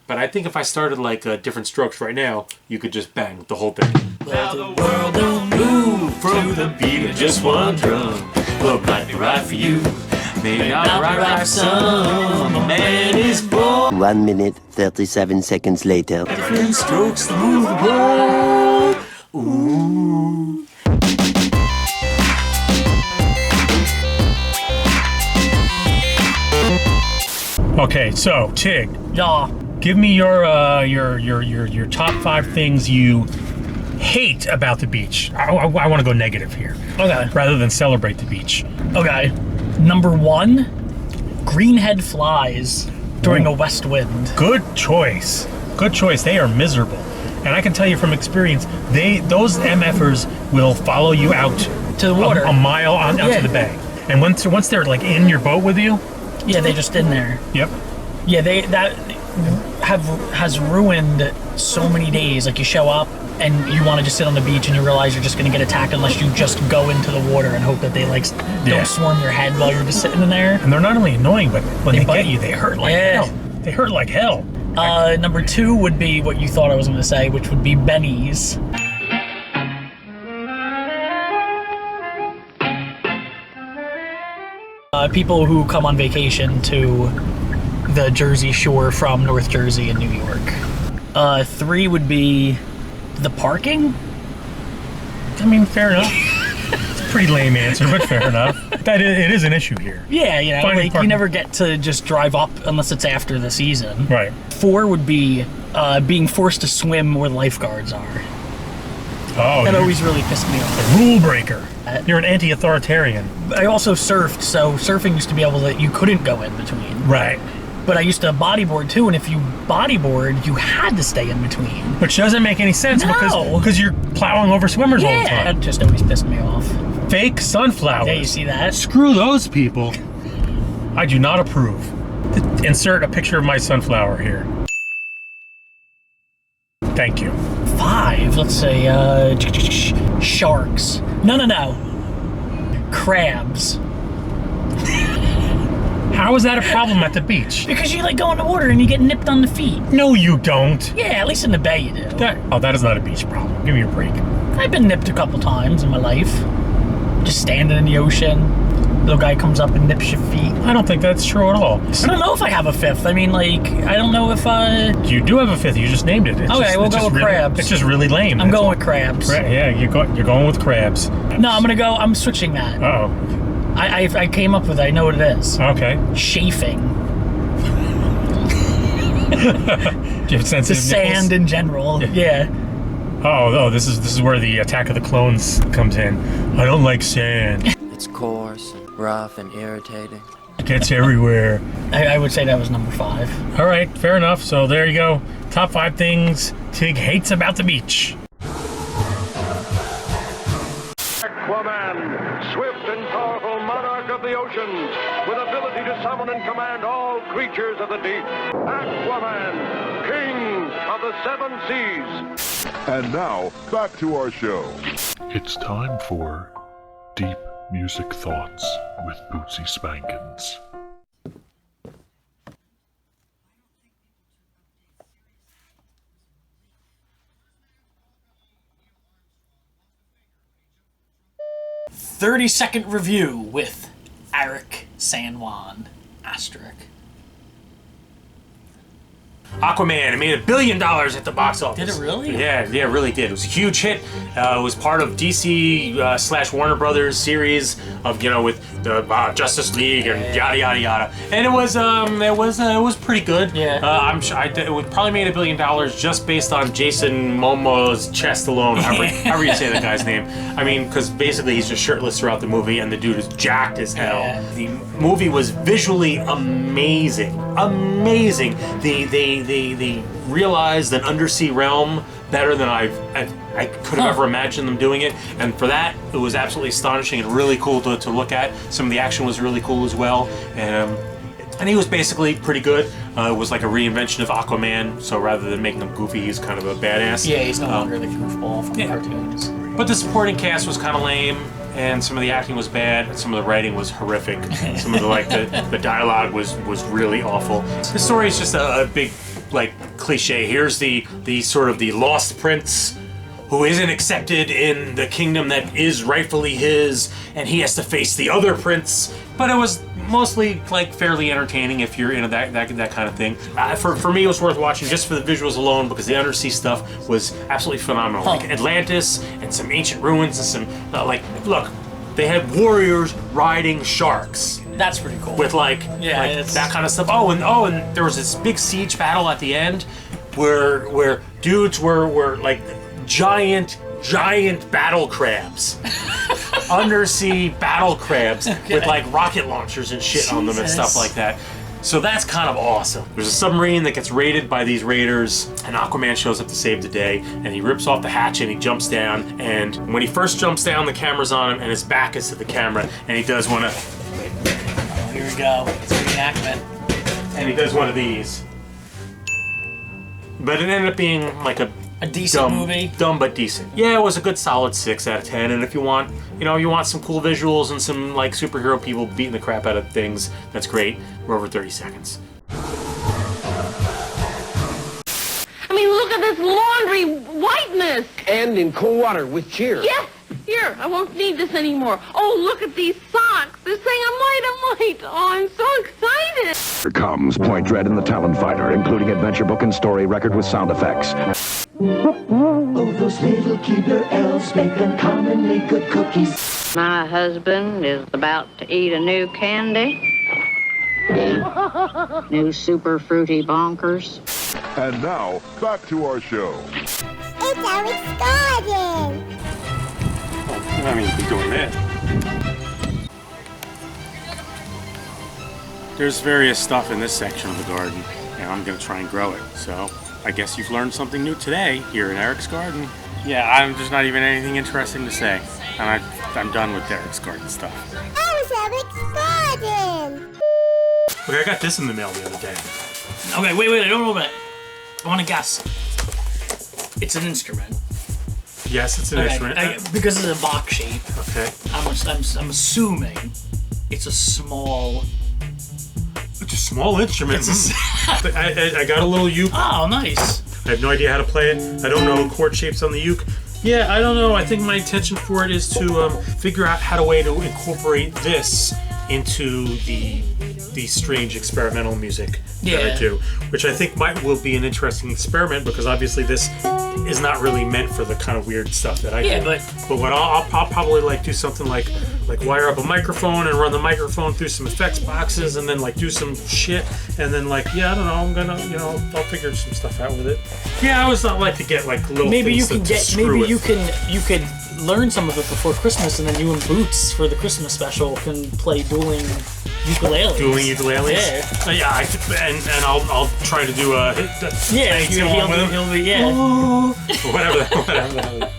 But I think if I started like different strokes right now, you could just bang the whole thing. Now the world don't move from the beat of just one drum. What might be right for you may not be right for some. A man is born. 1 minute, 37 seconds later. Different strokes to move the world. Ooh. Okay, so Tig, Yeah. give me your top 5 things you hate about the beach. I want to go negative here. Okay. Rather than celebrate the beach. Okay. Number 1, greenhead flies during a west wind. Good choice. Good choice. They are miserable. And I can tell you from experience, those MFers will follow you out To the water. a mile out to the bay. And once they're like in your boat with you, Yeah, they just in there. yep. Yeah, that has ruined so many days. Like you show up and you want to just sit on the beach and you realize you're just going to get attacked unless you just go into the water and hope that they like don't swarm your head while you're just sitting in there. And they're not only annoying, but when they bite get you, they hurt like hell. They hurt like hell. Number 2 would be what you thought I was going to say, which would be bennies. People who come on vacation to the Jersey Shore from North Jersey and New York. 3 would be the parking. I mean, fair enough. It's a pretty lame answer, but fair enough. It is an issue here. Yeah, you know, Finding like parking. you never get to just drive up unless it's after the season. Right. 4 would be being forced to swim where lifeguards are. Oh, That you're always really pissed me off. a rule breaker. You're an anti-authoritarian. I also surfed, so surfing used to be able to, you couldn't go in between. Right. But I used to bodyboard too, and if you bodyboard, you had to stay in between. Which doesn't make any sense No. because you're plowing over swimmers all the Yeah, time. that just always pissed me off. Fake sunflowers. Yeah, you see that? Screw those people. I do not approve. Insert a picture of my sunflower here. Thank you. 5, let's say, sharks. No. Crabs. How is that a problem at the beach? Because you like go in the water and you get nipped on the feet. No, you don't. Yeah, at least in the bay you do. That is not a beach problem. Give me a break. I've been nipped a couple times in my life. Just standing in the ocean. Little guy comes up and nips your feet. I don't think that's true at all. I don't know if I have a 5th. I mean, like, I don't know if You do have a 5th. You just named it. We'll go with crabs. It's just really lame. I'm going with crabs. Yeah, you're going with crabs. No, I'm switching that. Uh-oh. I came up with it. I know what it is. Okay. Chafing. Do you have sensitive The sand nipples? in general. Yeah. Oh, this is where the Attack of the Clones comes in. I don't like sand. It's coarse and rough and irritating. It gets everywhere. I would say that was number 5. All right, fair enough. So there you go. Top 5 things Tig hates about the beach. Aquaman, swift and powerful monarch of the oceans, with ability to summon and command all creatures of the deep. Aquaman, king of the 7 seas. And now, back to our show. It's time for Deep Music Thoughts with Bootsy Spankins. "30-second review with Eric San Juan, asterisk." Aquaman, it made $1 billion at the box office. Did it really? Yeah, it really did. It was a huge hit. It was part of DC / Warner Brothers series of, with the Justice League and yada yada yada. And it was pretty good. Yeah. I'm sure it would probably made $1 billion just based on Jason Momoa's chest alone. However you say that guy's name. I mean, because basically he's just shirtless throughout the movie, and the dude is jacked as hell. Yeah. The movie was visually amazing. They realized an undersea realm better than I could have ever imagined them doing it, and for that it was absolutely astonishing and really cool to look at. Some of the action was really cool as well, and he was basically pretty good. It was like a reinvention of Aquaman, so rather than making him goofy, he's kind of a badass. Yeah, he's no longer the goofball from the cartoons. But the supporting cast was kind of lame, and some of the acting was bad, and some of the writing was horrific. Some of the dialogue was really awful. The story is just a big like cliche. Here's the sort of the lost prince who isn't accepted in the kingdom that is rightfully his, and he has to face the other prince. But it was mostly like fairly entertaining if you're into that kind of thing. For me, it was worth watching just for the visuals alone, because the undersea stuff was absolutely phenomenal. Like Atlantis and some ancient ruins and some look, they had warriors riding sharks. That's pretty cool. With that kind of stuff. And there was this big siege battle at the end where dudes were like giant battle crabs. Undersea battle crabs with like rocket launchers and shit on them and stuff like that. So that's kind of awesome. There's a submarine that gets raided by these raiders, and Aquaman shows up to save the day, and he rips off the hatch and he jumps down, and when he first jumps down, the camera's on him and his back is to the camera, and he does one of... Here we go. It's a reenactment. And he does one of these. But it ended up being like a decent movie. Dumb but decent. Yeah, it was a good solid 6 out of 10. And if you want, you want some cool visuals and some like superhero people beating the crap out of things, that's great. We're over 30 seconds. I mean, look at this laundry whiteness. And in cold water with cheer. Yes, here, I won't need this anymore. Oh, look at these socks. They're saying I'm white. Oh, I'm so excited. Here comes Point Dread and the Talon Fighter, including adventure book and story record with sound effects. Oh, those little Keebler elves make uncommonly good cookies. My husband is about to eat a new candy. New super fruity bonkers. And now, back to our show. It's Eric's garden. I mean, you're doing that. There's various stuff in this section of the garden, and I'm going to try and grow it. So I guess you've learned something new today here in Eric's garden. Yeah, there's not even anything interesting to say. And I'm done with Eric's garden stuff. Oh, it's Eric's garden. Okay, I got this in the mail the other day. Okay, wait, I don't know about it. I want to guess. It's an instrument. Yes, it's an instrument. Because it's a box shape. Okay. I'm assuming it's a small... It's a small instrument. I got a little uke. Oh, nice. I have no idea how to play it. I don't know chord shapes on the uke. Yeah, I don't know. I think my intention for it is to figure out how to incorporate this into the strange experimental music that I do, which I think will be an interesting experiment, because obviously this is not really meant for the kind of weird stuff that I do. But what I'll probably like do something like wire up a microphone and run the microphone through some effects boxes and then like do some shit and then I don't know, I'm gonna I'll figure some stuff out with it. Yeah, I always like to get like little things you could learn some of it before Christmas, and then you and Boots for the Christmas special can play dueling ukuleles. Dueling ukuleles? Yeah. And I'll try to do a he'll be whatever.